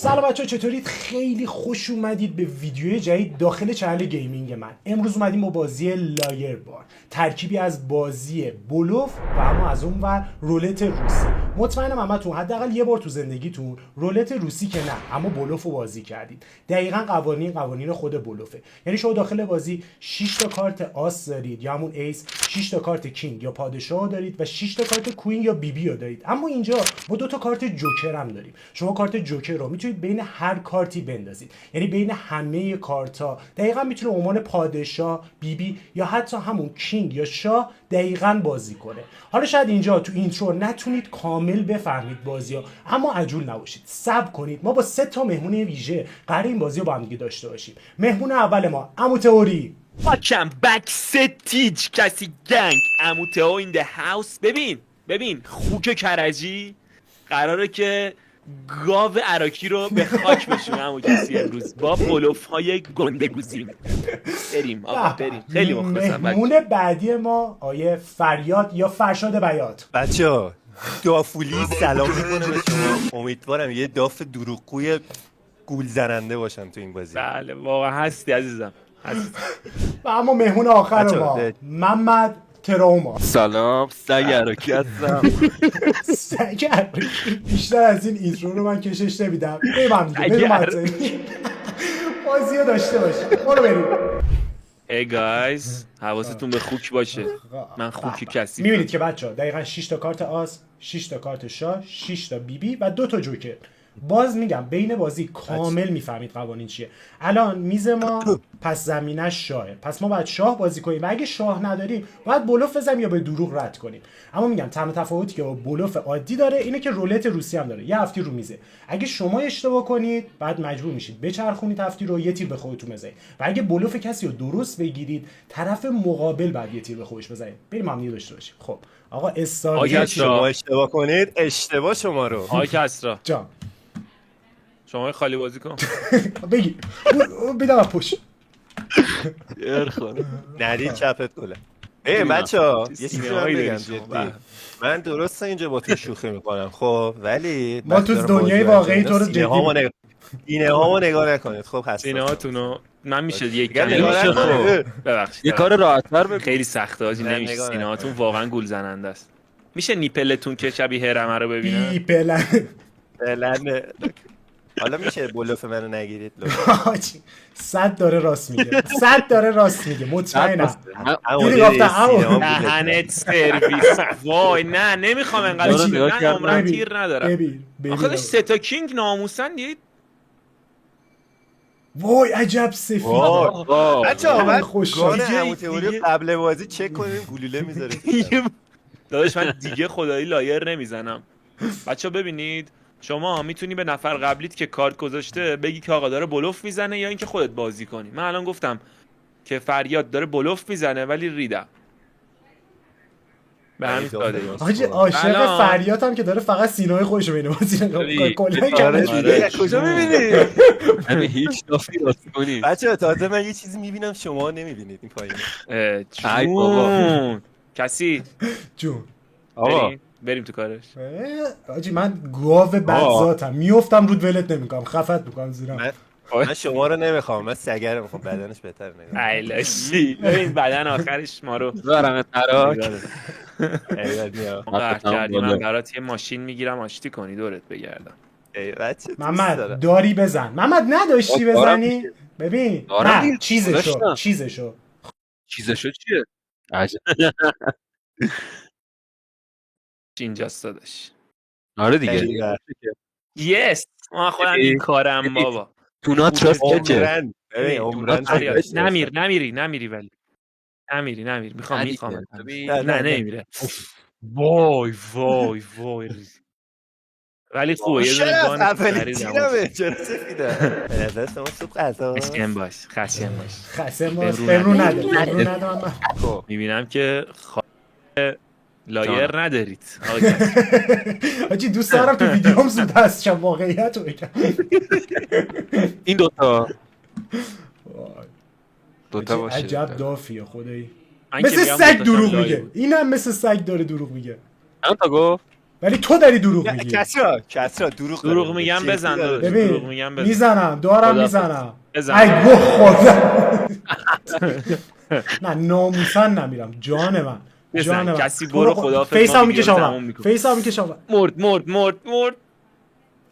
سلام بچه‌ها، چطورید؟ خیلی خوش اومدید به ویدیوی جدید داخل چنل گیمینگ من. امروز اومدیم با بازی لایر بار، ترکیبی از بازی بلوف و اما از اون ور رولت روسی. مطمئنم همتون حداقل یه بار تو زندگیتون رولت روسی که نه اما بلوف رو بازی کردید. دقیقاً قوانین خود بلوفه. یعنی شما داخل بازی 6 تا کارت آس دارید یا همون ایس، 6 تا کارت کینگ یا پادشاه دارید و 6 تا کارت کوین یا بی بی رو دارید. اما اینجا ما 2 تا کارت جوکر هم داریم. شما کارت جوکر رو میتونید بین هر کارتی بندازید، یعنی بین همه کارتا. دقیقاً میتونه عنوان پادشاه، بی بی یا حتی همون کینگ یا شاه دقیقاً بازی کنه. حالا شاید اینجا تو اینترو نتونید کامل بفهمید بازی‌ها، اما عجول نباشید، صبر کنید. ما با 3 تا مهمون ویژه قراره این بازی رو با هم دیگه داشته باشیم. مهمون اول ما عمو تئوری. پاکم بک ستیج کسی گنگ عمو تئو این ده هاوس. ببین خوک کرجی قراره که گاو عراکی رو به خاک بشونه عمو کسی امروز با بلوف‌های گنده گوزین. بریم آقا بریم. خیلی مخلصم. مهمون بعدی ما آیه فریاد یا فرشاد بیات. بچه‌ها دافولی سلام میکنه به شما. امیدوارم یه داف دروغگوی گول زننده باشم تو این بازی. بله واقعا هستی عزیزم هستی. و اما مهمون آخر ما محمد تروما. سلام، سگ عراکی هستم. سگ عراکی. بیشتر از این اینترو رو من کشش نمیدم. بریم بازی رو داشته باشیم. برو بریم. Hey guys حواستون به خوک باشه. من خوک کسی. میبینید که بچه‌ها دقیقاً 6 تا کارت آس، 6 تا کارت شاه، 6 تا بی بی و 2 تا جوکر. باز میگم بین بازی کامل میفهمید قوانین چیه. الان میز ما پس زمینش شاهه، پس ما باید شاه بازی کنیم و اگه شاه نداریم باید بلوف بزنیم یا به دروغ رد کنیم. اما میگم تنها تفاوتی که با بلوف عادی داره اینه که رولت روسی هم داره. یه هفتی رو میزه، اگه شما اشتباه کنید بعد مجبور میشید بچرخونید هفتی رو، یه تیر به خودتون بزنید. و اگه بلوف کسی رو درست بگیرید طرف مقابل بعد یه تیر به خودش بزنید. بریم هم داشته باشیم. خب آقا اگه شما اشتباه کنید اشتباه شما رو. آقا کسرا جان شما خالی بازی کن. بگی بیدم پشت ندید چپت کله. بچه‌ها یه چیزی من بگم جدی. من درسته اینجا با تو شوخی میکنم خب، ولی ما تو دنیای واقعی تو رو جدی اینه هامو نگاه نکنید. خب هست اینه هاتونو من میشه یک ببخشید یه کار راحت‌تر بگو. خیلی سخته آجی نمیشه. سینه هاتون واقعا گول زننده است. میشه نیپلتون که شبیه هرمه رو ببینن؟ پلن حالا میشه بلوف منو نگیرید آجی 100 داره راست میگه، 100 داره راست میگه، مطمئنم. دیدی گفتم دهنت سرویس. وای نه نمیخوام انقدر. من عمرم تیر ندارم. آخه داشت 3 تا کینگ ناموسن دید. وای عجب سفید. بچه‌ها من گانه عمو تئوری قبل بازی چک کنیم گلوله میذاره. داداش من دیگه خدایی لایر نمیزنم. بچه‌ها ببینید شما میتونی به نفر قبلیت که کارت گذاشته بگی که آقا داره بلوف میزنه یا اینکه خودت بازی کنی. من الان گفتم که فریاد داره بلوف میزنه ولی ریدم. به همین سادگی. حاجی عاشق فریاد هم که داره فقط سینه‌های خودش رو بینه کلا. کجا می‌بینی؟ همین هیچ دافی راست کنی. بچه‌ها تازه من یه چیزی می‌بینم شما نمی‌بینید این پایین. ای بابا کسی جون آقا بریم تو کارش. حاجی من گاو بدذاتم، میافتم رود ولت نمی‌کنم، خفت می‌کنم زیرم. من شما رو نمیخوام، من سگه رو میخوام، بدنش بهتر نگاه. ای لاشی ببین بدن آخرش ما رو برام تراک قهر کردی. من برات یه ماشین میگیرم آشتی کنی دورت بگردم. محمد داری بزن. محمد نداشتی بزنی؟ ببین نه چیزشو چیه؟ عجب اینجاست داداش. آره دیگه یس ما خودم این کارم بابا. تونات راست که نمیری ولی نمیری میخوام نه نمیره. وای ولی خوبه یه دونه گان خریدم. چرا سفیده؟ به نظر شما صبح قضا خشم باش برو نده. میبینم که لایر ندارید. حاجی دوست دارم تو ویدیوم زود هست شم واقعیت رو بگم. این دوتا باشه. عجب دافیه خدایی. مثل سگ دروغ میگه. اینم مثل سگ داره دروغ میگه. چند تا گفت؟ ولی تو داری دروغ میگی. کسرا دروغ میگم بزن داداش. دروغ ببین میگم بزن. میزنم دارم خدا میزنم بزن. ای گو خدا. نه ناموسن نمیرم جان من بزن. جان من کسی برو خداحافظ، فیس ما هم ویدیو میکشم رو تموم می‌کنیم. فیس هم میکشم مرد.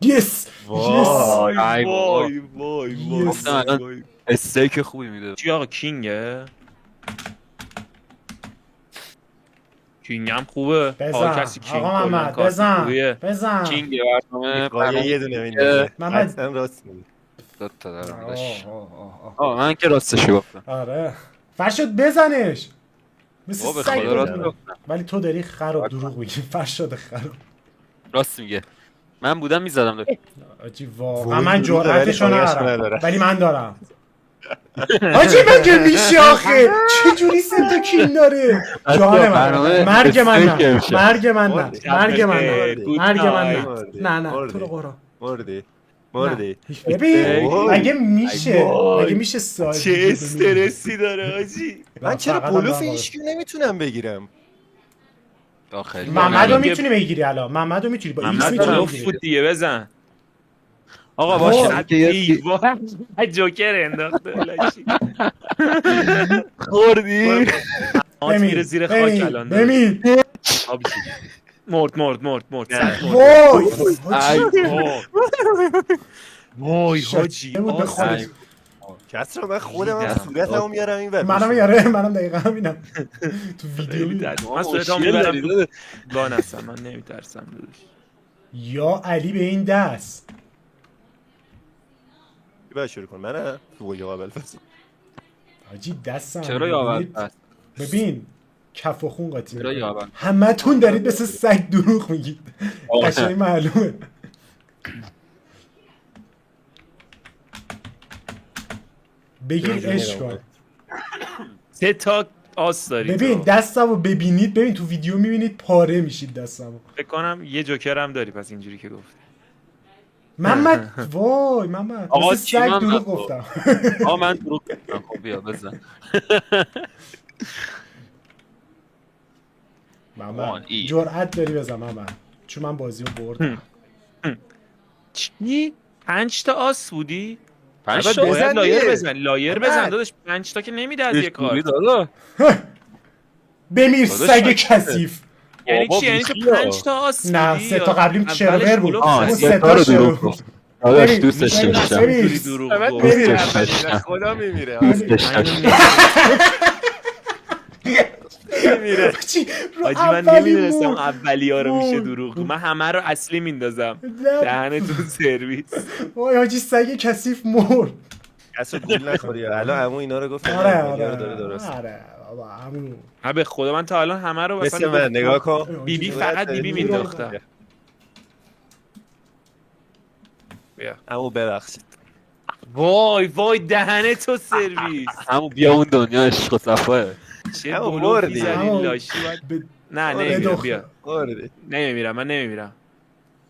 یس وای. ای بابا. وای. گفتم الان استیک خوبی میده. چی آقا کینگه؟ کینگ هم خوبه. بزن کسی کینگ آقا کلاً محمد کارت بزن خوبیه. بزن کینگ برنامه قایه یه دونه میندازه محمد. حتما راست میگه. دو تا دارم داشت. آه. من که راستشو گفتم. آره فرشاد بزنش مثل بابا به سگ خدا راست بزنه. گفتم. ولی تو داری خراب دروغ میگی فرشاد خراب راست میگه. من بودم میزدم. آجی واقعا وای، من دروغه، ولی جرأتشو خواهیش ندارم نداره. ولی من دارم آجی مگه میشه آخه چجوری سه تا کین داره جان من برنامه مرگ من استیک نه میشه. مرگ من نه مردی. مرگ من بخیر. نه گود مرگ من نایت. نه نه مردی. تو رو قرآن مردی ببین وای. مگه میشه وای. مگه میشه سایه چه استرسی داره آجی. من چرا فقط بلوف هم هیچ نمیتونم بگیرم. آخری محمدو دیگه- میتونی بگیری الان محمدو میتونی با ایکس محمد میتونی بلوف بگیری بود دیگه بزن. آقا وای. باشه من که یه جوکر انداخته لاشی. خوردی. آت میره زیر خاک الان داره. بمیر آب شد. مرد صد مرد. وای وای شده حاجی بود به خودش. آسای. کسرا من خودم هم دیدم. صورتمو میارم این ور. منم یاره منم دقیقا همینم تو ویدیو خیلی می‌بینم. درد. من صورتمو میبرم تو گان هستم من نمیترسم داداش. یا علی به این دست باید شروع کن منم تو قابل فصل. حاجی دستم چرا یاور ببینید؟ هست؟ ببین کف و خون قاطی چرا می‌کنه. یاور؟ همتون دارید مثل سگ دروغ میگید آره. قشنگ معلومه بگیر عشق کن 3 تا آس داری. ببین تو. دستمو ببینید ببین تو ویدیو میبینید پاره میشید دستمو فکر کنم یه جوکر هم داری پس اینجوری که گفتی. محمد وای محمد آقا مثل چی سگ محمد دروغ تو؟ گفتم آقا من دروغ گفتم. خب بیا بزن. محمد ای. جرأت داری بزن محمد چون من بازی رو بردم چی؟ 5 تا آس بودی؟ پنج بعد تا باید بزن لایر دیگه. بزن لایر محمد. بزن داداش 5 تا که نمیده از یه خوبی کار. دادا. بمیر داداش سگ من- کثیف یعنی بابا چی؟ یعنی تو بیخیال. 5 تا آس بودی؟ نه سه تا یا قبلیم اولش شرور بود بلوف آه اون زدی؟ سه تا رو دروغ شروع. گفت. داداش ببین، دوستش ببین، داشتم. ببین. اینجوری دروغ من گفت. ببین. نمیره خدا میمیره دوستش من داشتم. میمیره. چی رو حاجی من اولی نمیدونستم مرد. اولی رو میشه مرد. دروغ گفت. من همه رو اصلی میندازم نه. دهنتون سرویس. وای حاجی سگ کثیف مرد کسرا گول نخوری الان عمو اینا رو گفت آره داره آره درست. آره بابا همون نه به خدا من تا الان همه رو مثل من نگاه کن. بیبی فقط بیبی مینداختم. بیا عمو ببخشید. وای دهنتو سرویس. همون بیا اون دنیا عشق و صفاه. چه همون بلوفی مردی. زدی همون لاشی باید. به- نه آره، نمیمیرم دختر. بیا آره. نمیمیرم من نمیمیرم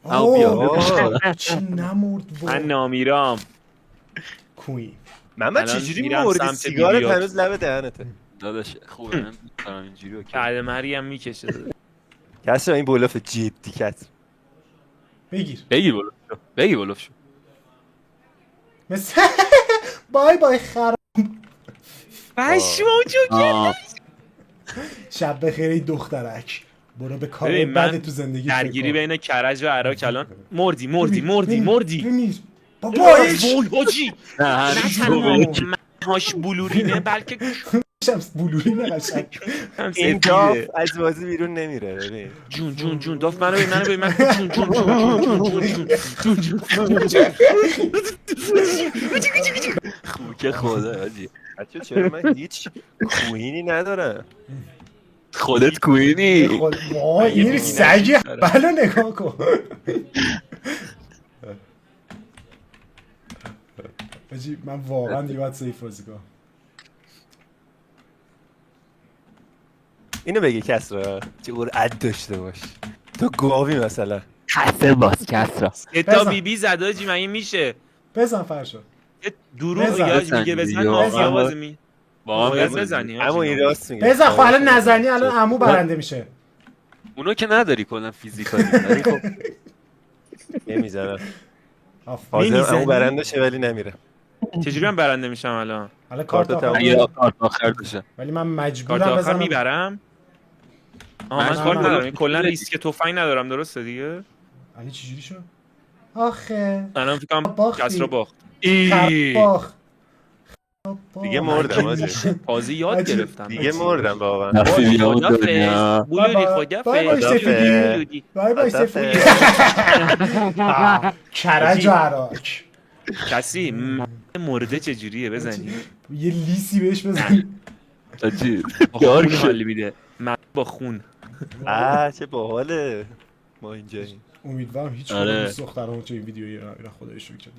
همون بیا. آه. چی نمرد من وای نامیرم. کوین محمد الان چجوری میرم مردی سمت سیگارت بیبیات. هنوز لب دهنته. داداش خوبه من دوست دارم اینجوری اوکی. بعد مری هم میکشه کسرا این بلوف جدی کسرا. بگیر بگی بلوف شو. بگی بلوف شو. مثل بای بای خراب پشمام جوکر. آه. شب بخیر ای دخترک برو به کار ببین، بعد من تو زندگی درگیری بین کرج و عراق الان مردی بمیر بابا وای حاجی نه نه هنوز تنها تو منهاش بلورینه بلکه شمس بلوری نقشنگ هم این داف سفیده. از بازی بیرون نمیره ببین. جون داف منو ببین من جون خوکه خدا حاجی. بچه چرا من هیچ کوهینی ندارم. خودت کوینی. وای این سگی بلا نگاه کن حاجی من واقعا دیگه باید سیف بازی کنم اینو بگی کسرا چه قرعت داشته باش تو گاوی مثلا. کسر باز کسرا. تا بزن. بیبی زده حاجی مگه میشه بزن فرشاد یه دروغ بزن. میگه حاجی میگه بزن بزن دیگه. مافیا بزن. بازی می با باید هم بزنی اما این حاجی راست میگه. بزن خب الان نزنی الان عمو برنده میشه اونو که نداری کلا فیزیکالی ولی خب نمیزنم. آفرین. حاضر اون برنده شه ولی نمیره. چجوری من برنده میشم الان؟ حالا کارت کارت آخر. یه کارت آخر بشه. ولی من کارت مجبورم آخر بزنم. میبرم. من نه، کار نه. ندارم، این کلا ریسک تفنگ ندارم، درسته دیگه؟ علی چجوری شد؟ آخه الان فکر کنم باختی. کسرا باخت. باخ. دیگه مردم آجی. تازه یاد عجیب. گرفتم. دیگه مردم واقعا. رفتی بیام خدافظ. دنیا. بلوری بای بای خدافظ. سفیدی. بای بای خدافظ. سفیدی. کرج و عراک. کسی مرده چجوریه بزنی؟ یه لیسی بهش بزن. آجی با دار خون شد. حال میده. من با خون. چه باحاله ما اینجاییم. امیدوارم هیچ آره. کدوم از دخترام تو این ویدیویی اینا خدای شکر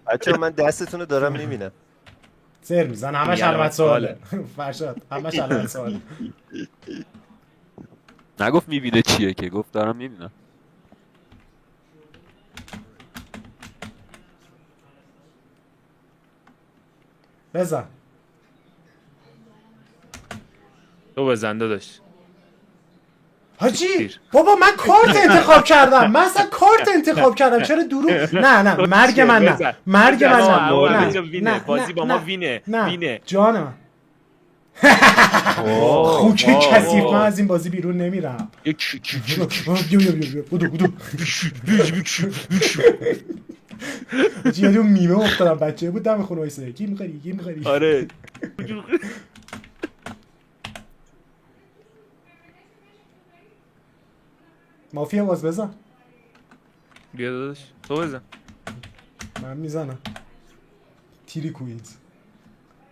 بچه‌ها من دستتون رو دارم میبینم. سر میزن همش یه علامت علامت سواله. فرشاد همش علامت سواله. نگفت میبینه چیه که گفت دارم میبینم. بزن. تو بزن داداش. حاجی دیر. بابا من کارت انتخاب کردم. من اصلا کارت انتخاب کردم. چرا دروغ؟ نه مرگ من نه. بزن. مرگ من بزن. نه. آقا، نه. اینجا وینه. نه. بازی با ما وینه. نه وینه. جان من. خوک کثیف من از این بازی بیرون نمیرم. بودو یادم میمه افتادم بچه بود دم خونه وایسه. کی میخوری؟ آره. مافیا باز بزن. بیا داداش. تو بزن. من میزنم. تیری کوینز.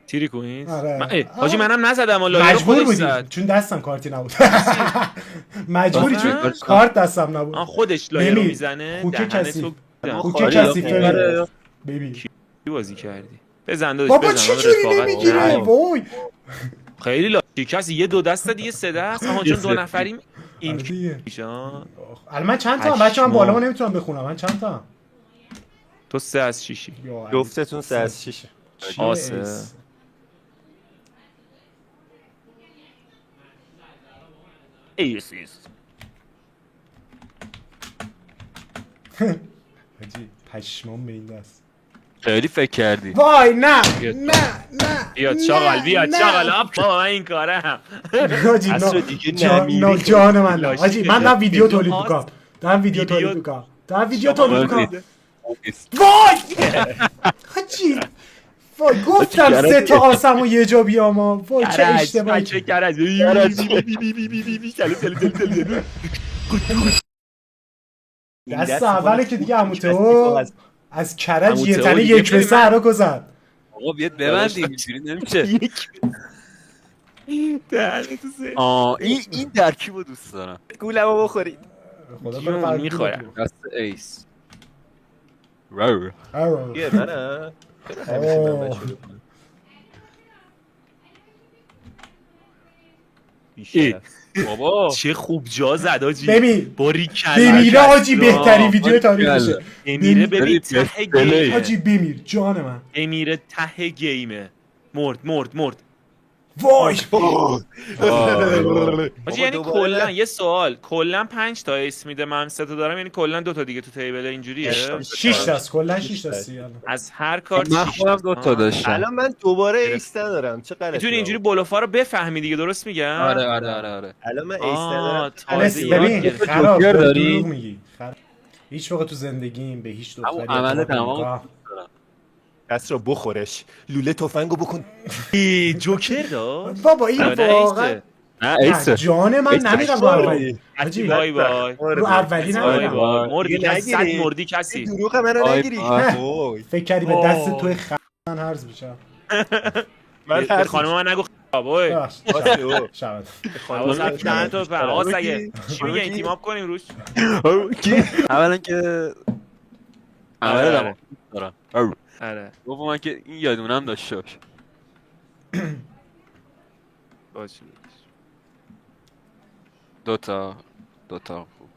تیری کوینز. آره. حاجی منم نزدم و لایر مجبور خودش بودی زد. چون دستم کارتی نبود. مجبوری چون آره. کارت دستم نبود. خودش لایر رو ببین، میزنه. خوک دهن کثیف. تو. خوک خالی کثیف آره. ببین. چی بازی کردی؟ بزن داداش بابا بزن. چه من جوری رفاقت نمیگیره؟ کردم. وای. خیلی لاکی کسی یه دو دست دیگه سه دست. آها چون دو نفریم آره این دیگه. میشه. الان من چند تا هم بچه من بالامو نمیتونم بخونم. من چند تا هم؟ تو 3 از 6. جفتتون 3 از 6. آسه. ایسیس. حاجی پشمام به این دست. خیلی فکر کردی. وای نه بیاد. نه بیاد شاغل بیاد شاغل آپ بابا من این کارم. حاجی اصلا دیگه جان نمیری. جان من لاشی حاجی که من دارم ویدیو ویدیو تولید هاست. میکنم. دارم ویدیو ویدیو- تولید میکنم. دارم ویدیو شما تولید من میکنم. وای حاجی وای گفتم سه تا آسمو یه جا بیام. وای چه اشتباهی چه کرج. دست اوله که دیگه عمو تئو از کرج عمو یه تئو تنه دیگه یک به ببین سه رو گذاشت. آقا بیاد ببندیم اینجوری نمیشه. این ترکیبو دوست دارم. گولمو بخورید. خدا جون کنه می‌خورم. دست ایس. رو یه منم. همیشه من شروع کنم. بیشتر. بابا چه خوب جا زد آجی. ببین باری کلا. بمیره حاجی بهترین ویدیو تاریخشه. بمیره ببین ببین، ته پلی. گیمه. حاجی بمیر جان من. بمیره ته گیمه. مرد. وای حاجی یعنی کلا یه سوال کلا 5 تا ایس میده من 3 تا دارم یعنی کلا 2 تا دیگه تو تیبل اینجوریه 6 تاست کلا 6 تاست. از هر کارت من 6 خودم 2 تا داشتم. الان من دوباره ایست ندارم. چه غلطی. میتونی اینجوری بلوفا رو بفهمی دیگه درست میگم آره. الان من ایست آه ندارم. تازه یاد ببین گرفتی. خراب جوکر داری؟ دروغ میگی. هیچ موقع تو زندگیم به هیچ دختری همون عمل اعتماد تمام. نمی‌کنم. دست رو بخورش. لوله تفنگو بکن. جوکر داد بابا این آره، واقعا ایسه. نه نه، ایسه. جان من نمیرم رو اولی. حاجی حاجی بای بای رو اولی بای نمیرم. بای مردی دیگه کسی صد نگیری. مردی کسی دروغ منو آی نگیری. آی. وای. فکر کردی به دست توی من هرز میشم. من به خانم من نگو خبای شبت حواسم چند تا پر آقا سگه چی میگه این تیم اپ کنیم روش اولا که آره. اولا دارم دارم. آره دوما که این یادونم داشته باشه. باشه 2 تا خوب.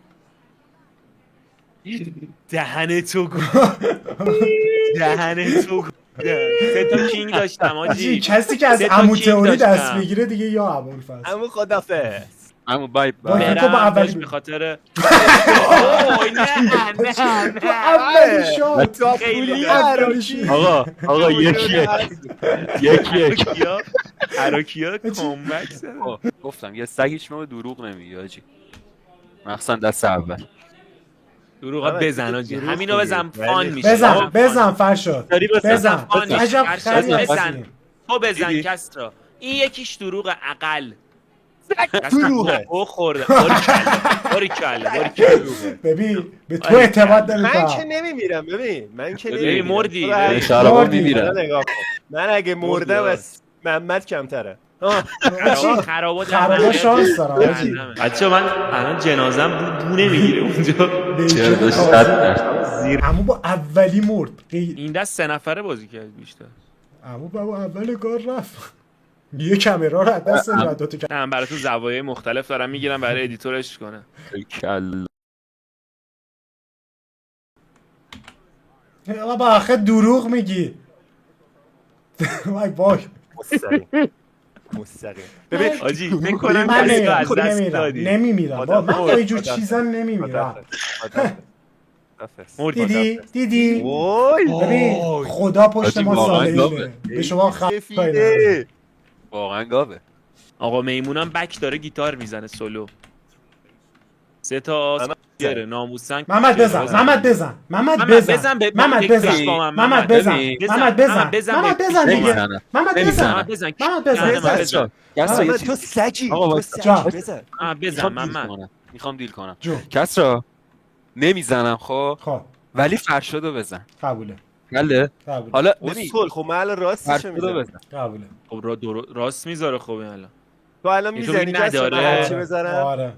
دهن تو دهن تو 3 تا کینگ داشتم حاجی آجی کسی که از سه تا عمو کینگ تئوری داشتم. دست بگیره دیگه یا ابوالفضل. عمو خدافظ. عمو بای وای، بای فکر کنم با برم اولی داشت بود. به خاطر اوه، نه تو اولی شد خیلی اولی شد. آقا یک عراکیا کامبک زدن. گفتم یه سگ هیچ موقع دروغ نمیگه آجی، مخصوصا دست اول. دروغا محمد، بزن تو آجی، دروغ همینو میگی. بزن ولی فان میشه. بزن فرشاد داری بزن. بزن فان میشه. عجب فرشاد، خری بزن هستی. تو بزن دیدی؟ کسرا. این یکیش دروغ اقل دروغه. او خورده. باریکلا ببین به تو آره، اعتماد من که نمیکنم. نمیمیرم ببین، من که ببین، نمیمیرم. مردی، تو هر ببین. چی شرابا مردی. میمیرن. حالا نگاه کن. من اگه مردم مردی. از محمد کمتره. خرابا شانس دارم آجی. بچه من الان جنازم بو نمیگیره اونجا. چرا داشت تازه. درد عمو با اولی مرد این دست 3 نفره بازی کرد بیشتر. عمو با اول کار رفت. یه کامera رو از دست دادی بعد دوتا نه من براتون زوایای مختلف دارم میگیرم برای ادیتورش کنه. کل بابا آخه دروغ میگی. وای مستقیم. ببین آجی فکر کنم من کسی رو از دست نمیرم دادی. نمیمیرم بابا من با اینجور چیزا نمیمیرم. خدافظ. دیدی وای ببین خدا پشت آجی، ما واقعا صالحینه گاوه. به شما کاری نداره. سفیده. واقعا گاوه. آقا میمونم بک داره گیتار میزنه سولو. 3 تا آس محمد گره ناموسن. محمد بزن محمد بزن محمد بزن به محمد بزن با من. محمد بزن ببین. محمد بزن بزن. محمد بزن دیگه نمیزنم. محمد نمیزنم. بزن بزن محمد بزن محمد بزن. کسرا یه محمد چیز تو سگی. آقا تو وایسا. جا. سگی بزن. بزن میخوام دیل محمد. کنم. میخوام دیل کنم. جو کسرا نمیزنم خب، خب ولی فرشادو بزن. قبوله بله. قبوله حالا ببین اسکل خب من الان راستشو فرشادو میزنم. بزن. قبوله خب راست میذاره خب این الان. تو الان یه تو میزنی میگی کسی نداره. من هرچی بزنم آره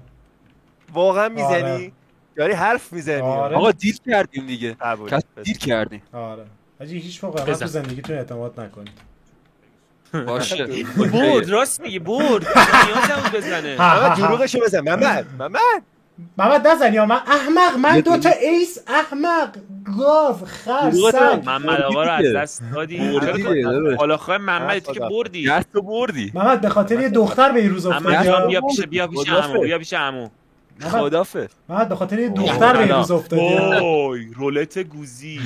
واقعا آره. میزنی؟ داری حرف میزنی. آره. آقا دیل کردیم دیگه. قبول. کس دیل کردیم. آره حاجی هیچ موقع من بزن. تو زندگیتون اعتماد نکنید. باشه. برد راست میگه برد. نیازم بود بزنه. محمد دروغشو بزن. محمد محمد نزن یا من احمق من دوتا ایس احمق گاو خر سگ محمد آقا رو از دست دادی. بردی دیگه، داداش. حالا خواهی محمد تو که بردی. دستو بردی. محمد به خاطر یه دختر به این روز محمد افتادی جان ها؟ بیا پیش عمو. بیا پیش عمو. محمد خدافظ. محمد به خاطر یه دختر به این روز افتادی ها؟ وای رولت گوزی.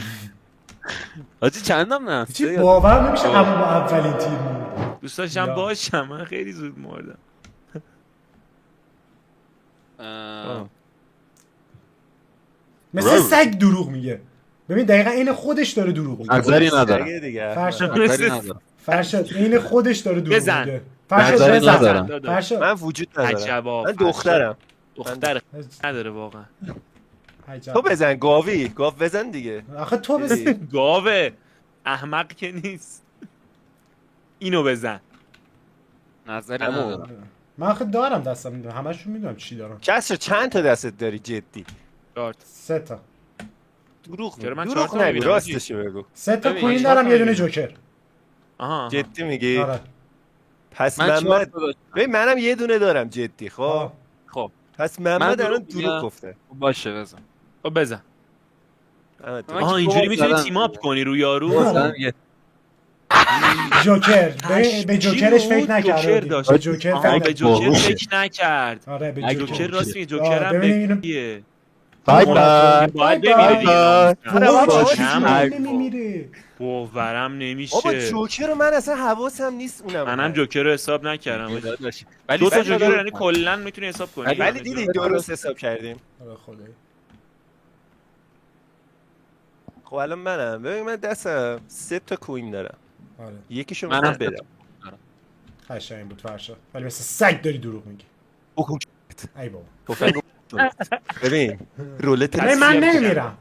آجی چندم نه؟ چی باور نمیشه عمو با اولین تیر مرد. دوست داشتم یا. باشم من خیلی زود مردم. مثل سگ دروغ میگه. ببین دقیقا این خودش داره دروغ میگه. نظری ندارم. سگه دیگه. فرشاد نظری ندارم. فرشاد این خودش داره دروغ بزن. میگه. فرشاد نظری بزن ندارم. فرشاد من وجود ندارم. عجبا. من دخترم. دختر نداره واقعا. عجب. تو بزن گاوی. گاو بزن دیگه. آخه تو بزن گاوه احمق که نیست. اینو بزن. نظری عمو. ندارم. من آخه دارم دستم میدونم همشون میدونم چی دارم. کسر چند تا دستت داری جدی؟ دارت. 3 تا دروغ چرا من دروغ 4 تا نگو می‌بینم، راستشو بگو. 3 تا ببین، کوین من دارم چهار یه تا دونه می‌بینم. جوکر. آها. جدی میگی؟ آره پس من 4 محمد تا داشتم. ببین منم یه دونه دارم جدی. خب آه. خب پس من محمد دروغ الان دروغ میگم. گفته. باشه بزن. خب بزن. محمد من دروغ. آها که اینجوری تو میتونی زدم. تیم اپ کنی رو یارو. مثلا یه جوکر به جوکرش فکر نکرد. جوکر داشت. به جوکر آها فکر به نکرد. جوکر باهوشه. فکر نکرد. آره به اگه جوکر جوکر راست میگه آه، جوکر هم ببین اینو- بگیه. بای بای بای. باید بای ببینی بای. دیگه. آره بابا، وای آره چجوری دیگه. نمیمیره. باورم بابا نمیشه. جوکر رو من اصلا حواسم نیست اونم. منم جوکر رو حساب نکردم. یه آجی. داداش. ولی دو تا سگ جوکر ندارم. یعنی کلا میتونی حساب کنی. ولی ولی دیدی درست حساب کردیم. آره خدایی خب الان منم ببین من دستم 3 تا کوین دارم. آره یکیشو منم میخوام سه تا. بدم. قشنگ بود فرشاد ولی مثل سگ داری دروغ میگی. بکن ای بابا تفنگو. ببین رولت نه من هم نمیمیرم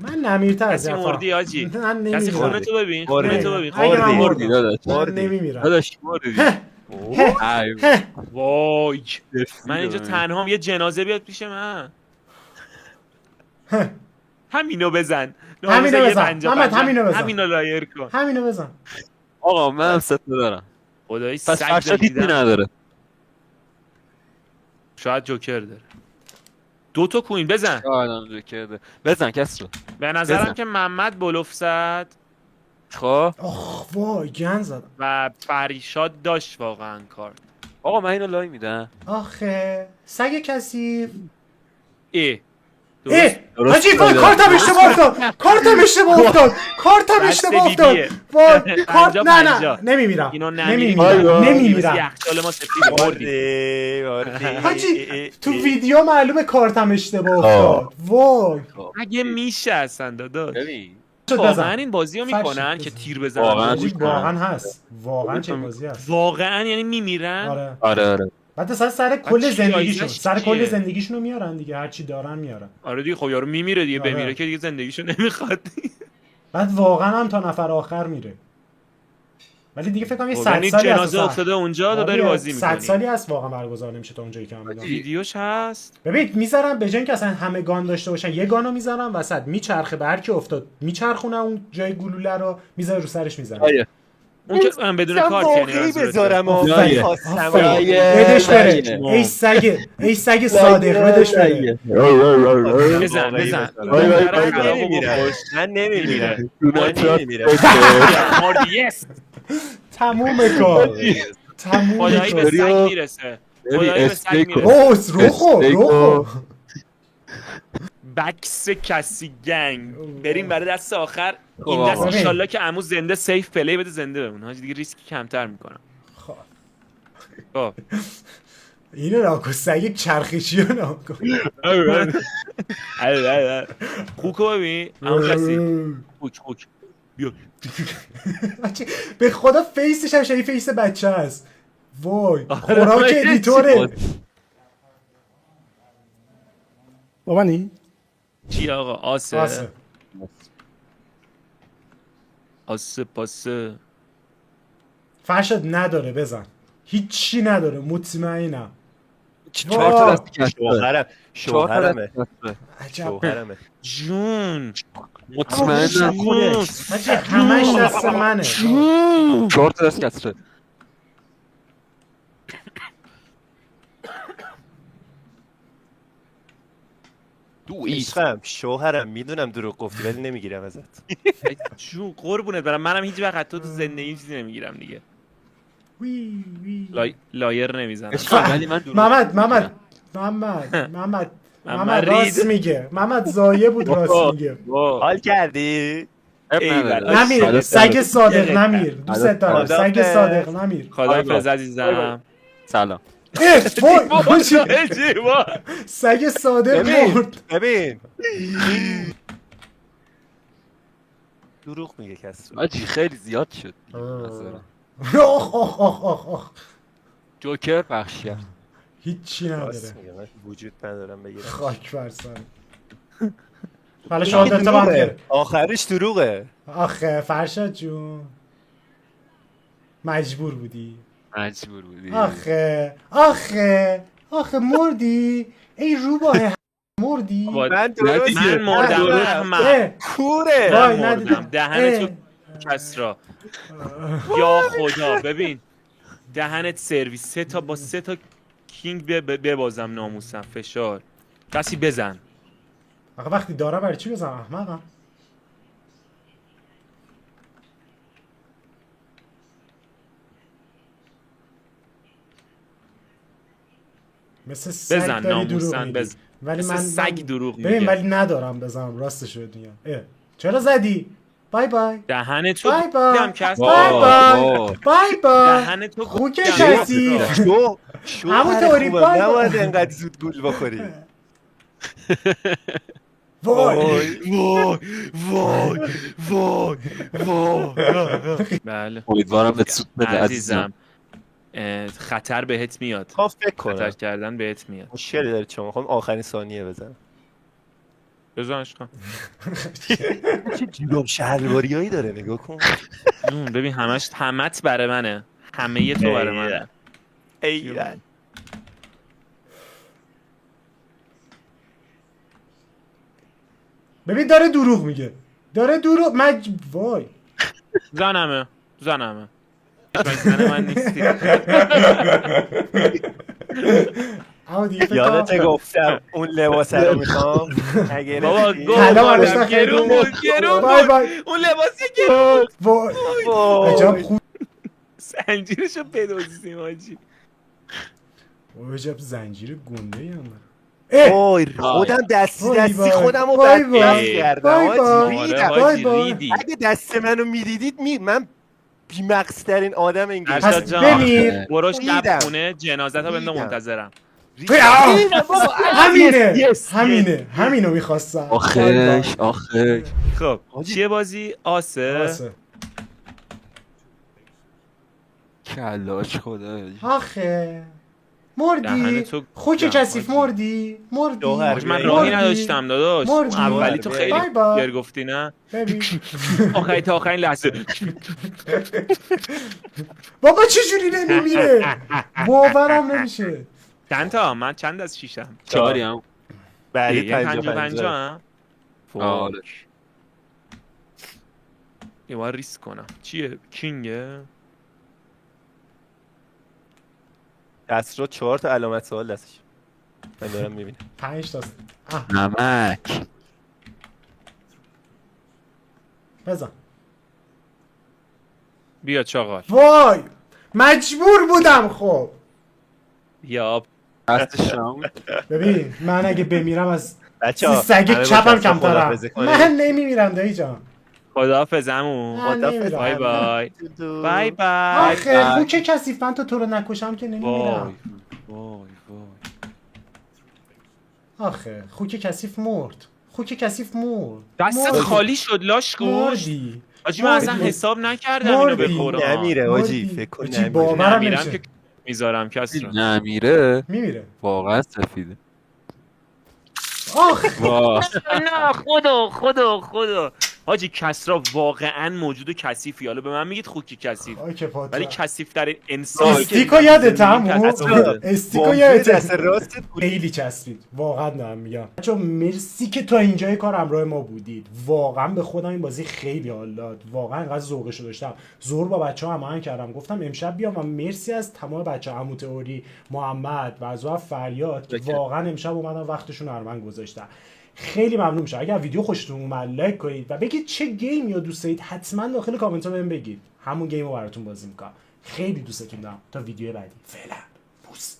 من نمیرتر از کسی یفا. مردی آجی. من کسی نمیمیرم خونه تو ببین. خوردی. خونه تو ببین. اگه من خوردی. مردم داداش. من خوردی. نمیمیرم داداش مردی. ای وای بابا. من اینجا تنهام یه جنازه بیاد پیش من. همینو بزن. همینو یه بزن. پنجا محمد، پنجا. همینو بزن. همینو لایر کن. همینو بزن آقا منم 3 تا دارم. خدایی پس سگ فرشاد هیچی دیدم. نداره. شاید جوکر داره. 2 تا کوین بزن. آدم جوکر ده. بزن کس رو. به نظرم بزن. که محمد بلوف زد خب آخ وای گن زدم. و فرشاد داشت واقعا کارت. آقا من اینو لای میدم. آخه سگ کثیف. ای اه درست حاجی وای شده. کارتم اشتباه افتاد. کارتم اشتباه افتاد. کارتم اشتباه افتاد. بیبیه. وای کارت 50 نه نه 50. نمیمیرم. اینو نمیمیرم. یخچال ما سفید بردی. حاجی تو ویدیو معلومه کارتم اشتباه افتاد. وای اگه میشه اصلا داداش. ببین شد واقعا بزن. این بازی رو فرشت میکنن بزن. که تیر بزنن واقعا حاجی بهشون؟ واقعا هست. واقعا چه بازی هست. واقعا یعنی میمیرن. آره. آره بعد سر کل چی زندگیشون جایزش سر کل چیه؟ زندگیشونو میارن دیگه هر چی دارن میارن. آره دیگه خب یارو میمیره دیگه. آره. بمیره که دیگه زندگیشو نمیخواد. بعد واقعا هم تا نفر آخر میره. ولی دیگه فکر کنم یه 100 یعنی سالی هست. جنازه افتاده اونجا تو داری بازی 100 میکنی. سالی هست واقعا برگزار نمیشه تا اونجایی که من میدونم. ویدیوش هست. ببین میذارن به جای اینکه اصلا همه گان داشته باشن یه گانو میذارن وسط میچرخه به هر کی افتاد میچرخونه اون جای گلوله رو میذاره رو سرش میزنه. آیه اون که من بدون کارت یعنی واقعی منظورته. بذارم آفرین. خواستم آفرین. لایه. بدش بره. لایه. ای سگ صادق بدش بره. بزن بزن. من نمیمیرم من نمیمیرم من نمیمیرم یس. تموم کار. تموم خدایی به کار. سگ میرسه. خدایی به سگ میرسه. اوس روخو بکس کسی گنگ. بریم برای دست آخر. این آقا. دست انشالله که عمو زنده سیف پلی بده زنده بمونه. حاجی دیگه ریسکی کمتر میکنم. خب اینو ناکن سگ چرخشی رو ناکن. خوکو ببین عمو کسی خوک بیا. به خدا فیسش هم شبیه فیس بچه هست. وای آره، خوراک ادیتوره. بابا نی؟ چی آقا آسه آسه پاسه. فرشاد نداره بزن هیچی نداره مطمئنم. چهار تا دست کسره. شوهرمه عجب شوهرمه جون مطمئنم خودش. حاجی همش دست منه. 4 تا دست کسره. عشقم شوهرم میدونم دروغ گفتی ولی نمیگیرم ازت. جون قربونت برم. منم هیچ وقت تو زندگی چیزی نمیگیرم دیگه. وی وی لایر نمیزنم. عشقم ولی من دروغ محمد راست میگه. محمد زایه بود راست میگه. حال کردی؟ نمیر سگ صادق نمیر دوست دارم سگ صادق نمیر. خداحافظ عزیزم. سلام. سگ صادق مرد. ببین دروغ میگه کسی. آجی خیلی زیاد شد. آخ آخ آخ آخ آخ جوکر بخشیت. هیچی نداره. راست میگه من وجود ندارم بگیرم. خاک بر سر. حالا شهادت من بیاره. آخرش دروغه. آخه فرشاد جون مجبور بودی. آخه مردی. ای روباه مردی. من درست من مردم احمد. کوره وای مردم. ندیدم. دهنت تو کسرا. یا خدا ببین دهنت سرویس. با 3 تا کینگ ببازم ناموسم. فشار کسی بزن. آخه وقتی داره برای چی بزنم احمقم. مثل سگ بزن داری دروغ ناموسن میگی. بزن. ولی مثل من سگ دروغ ببین میگه. ولی ندارم بزنم راستش رو میگم. چرا زدی؟ بای بای دهنتو بای بای گفتم کس بای بای بای بای دهنتو خوک گفتم. کثیف. همون طوری بای بای. نباید انقدر زود گول بخوری. وای بله امیدوارم به سود بده عزیزم. خطر بهت میاد. خب فکر خطر کنم کردن بهت میاد. مشکلی داره چون میخوام آخرین ثانیه بزنم. بزن عشقم. چه جیبم شلواریایی داره نگاه کن. ببین همت برای منه. همه تو برای منه. ایران ببین داره دروغ میگه. وای زنمه زن من نیستی. اما دیگه فکر یادت کنم گفتم اون لباس رو میخوام. بابا طلا براش گرون نخریدم. گرون بای بای اون لباسی گرون. وای عجب خوب. زنجیرشو بدوزیم آجی. عجب زنجیر گنده ای هم. اه وای خودم دستی وای دستی وای. خودم رو وای بدبخت وای. کردم وای حاجی. وای. ریدم. آره حاجی وای. ریدی. اگه دست منو میدیدید من بیمقصترین آدم این گیم. ارشد پس جان بمیر. برو شب ریدم. خونه جنازت ها بنده ریدم. منتظرم. همینه yes, همینه همینو میخواستم. آخش آخش. خب حاجی. چیه بازی آسه؟ کلاش خدا. آخه دهن مردی تو خوک گم، کثیف حاجی. مردی جوهر آخه من بیا راهی اینجا. نداشتم داداش مردی. اولی تو خیلی بای بای. گیر گفتی نه ببین آخری تا آخرین لحظه بابا چجوری نمیمیره باورم نمیشه. چند تا من چند از شیشم چهاری هم. بعدی یعنی 50 50 هم آره. یه بار ریسک کنم چیه کینگه دست رو 4 تا علامت سوال دستش. من دارم میبینم 5 تا نمک. بزن. بیا چاقال وای مجبور بودم خب. یا دستشم. ببین من اگه بمیرم از بچه‌ها سگ چپم کمترم. خداحافظی کنید. من نمیمیرم دایی جان. خداحافظ عمو من نمیرم. بای بای بای بای آخه خوک کثیف من تو رو نکشم که وای نمیمیرم. وای وای آخه خوک کثیف مرد. خوک کثیف مرد. دستت مردی. خالی شد لاش گوش مردی. آجی من اصلا مردی. حساب نکردم اینو به مردی. قرآن نمیره حاجی مردی. فکر کن حاجی نمیره. باورم نمیرم نمیشه. که میذارم کس رو نمیره. میمیره. واقعا سفیده. آخ واه. نه خدا حاجی کسرا واقعا موجود کثیفی حالا به من میگید خوکی کثیف آی که پاتا. ولی کثیف ترین انسانی که استیکو دیدم یادت زندگیم هم کثیف بوده. استیکو بازی یادت دست راست خیلی چسبید واقعا دارم میگم. بچه‌ها مرسی که تا اینجای کار همراه ما بودید. واقعا به خودم این بازی خیلی حال داد. واقعا انقدر ذوقش رو داشتم. زور با بچه‌ها هماهنگ کردم گفتم امشب بیام و مرسی از تمام بچه‌ها عمو تئوری محمد و از فریاد که واقعا امشب اومدن وقتشون رو من گذاشتن. خیلی ممنون میشم اگر ویدیو خوشتون اومد لایک کنید و بگید چه گیمی رو دوست دارید. حتما داخل کامنت ها بهم بگید همون گیم رو براتون بازی میکنم. خیلی دوستتون دارم. تا ویدیو بعدی فعلا بوس.